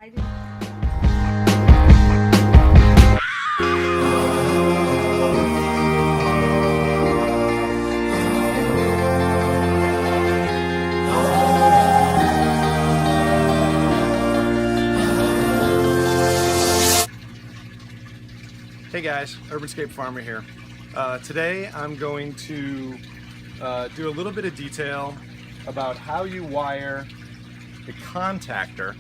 I did. Hey guys, Urbanscape Farmer here. Today I'm going to do a little bit of detail about how you wire the contactor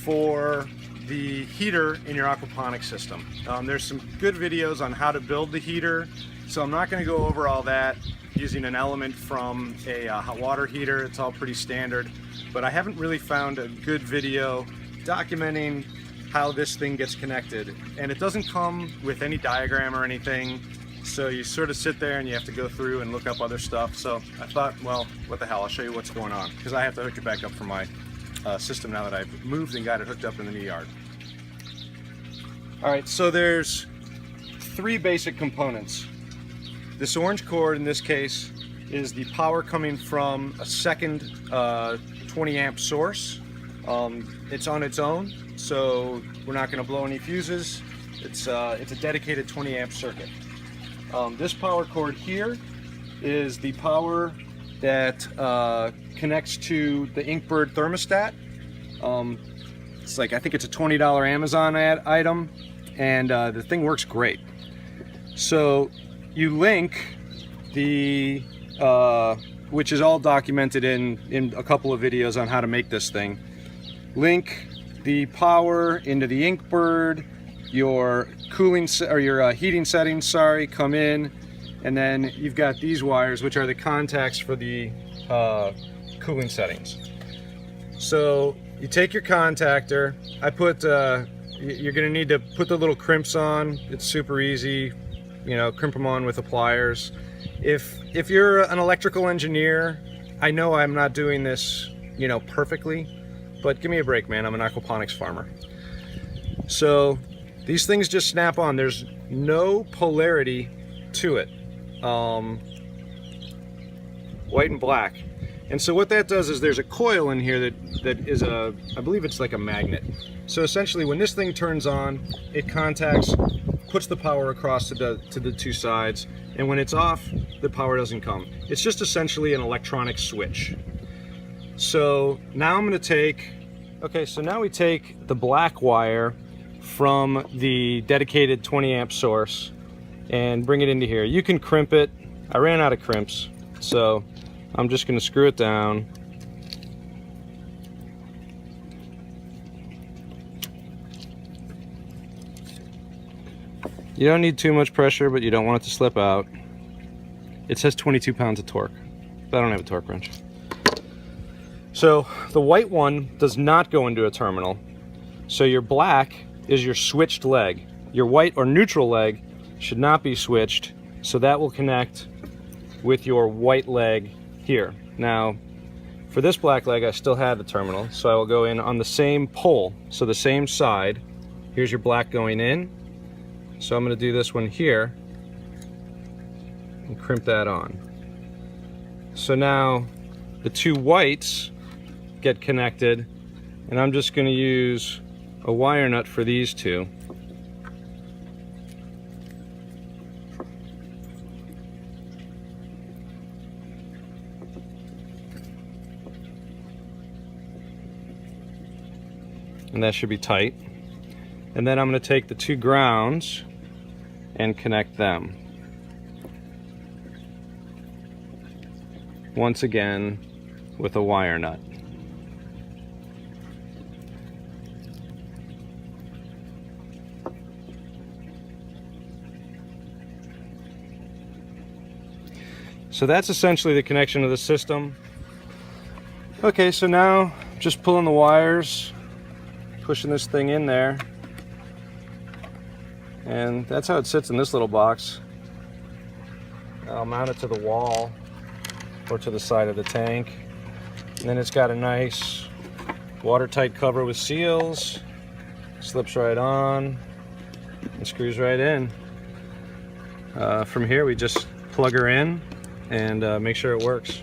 for the heater in your aquaponics system. There's some good videos on how to build the heater, so I'm not going to go over all that using an element from a hot water heater. It's all pretty standard, but I haven't really found a good video documenting how this thing gets connected, and it doesn't come with any diagram or anything, so you sort of sit there and you have to go through and look up other stuff. So I thought, well, what the hell, I'll show you what's going on, because I have to hook it back up for my system now that I've moved and got it hooked up in the new yard. Alright, so there's three basic components. This orange cord in this case is the power coming from a second 20 amp source. It's on its own, so we're not going to blow any fuses. It's a dedicated 20 amp circuit. This power cord here is the power that connects to the Inkbird thermostat. It's like, I think it's a $20 Amazon item, and the thing works great. So you link the, which is all documented in a couple of videos on how to make this thing. Link the power into the Inkbird, your cooling or your heating settings, sorry, come in, and then you've got these wires, which are the contacts for the cooling settings. So you take your contactor. I put you're going to need to put the little crimps on. It's super easy, you know, crimp them on with the pliers. If you're an electrical engineer, I know I'm not doing this, you know, perfectly, but give me a break, man. I'm an aquaponics farmer. So these things just snap on. There's no polarity to it. White and black. And so what that does is there's a coil in here that is I believe it's like a magnet. So essentially when this thing turns on, it contacts, puts the power across to the two sides, and when it's off, the power doesn't come. It's just essentially an electronic switch. So now I'm going to take, okay, so now we take the black wire from the dedicated 20 amp source and bring it into here. You can crimp it. I ran out of crimps, so I'm just going to screw it down. You don't need too much pressure, but you don't want it to slip out. It says 22 pounds of torque, but I don't have a torque wrench. So the white one does not go into a terminal. So your black is your switched leg. Your white or neutral leg should not be switched, so that will connect with your white leg here. Now, for this black leg, I still have the terminal, so I will go in on the same pole, so the same side. Here's your black going in. So I'm going to do this one here and crimp that on. So now the two whites get connected, and I'm just going to use a wire nut for these two. And that should be tight. And then I'm going to take the two grounds and connect them. Once again with a wire nut. So that's essentially the connection to the system. Okay, so now just pulling the wires, pushing this thing in there, and that's how it sits in this little box. I'll mount it to the wall or to the side of the tank, and then it's got a nice watertight cover with seals. Slips right on and screws right in. From here we just plug her in and make sure it works.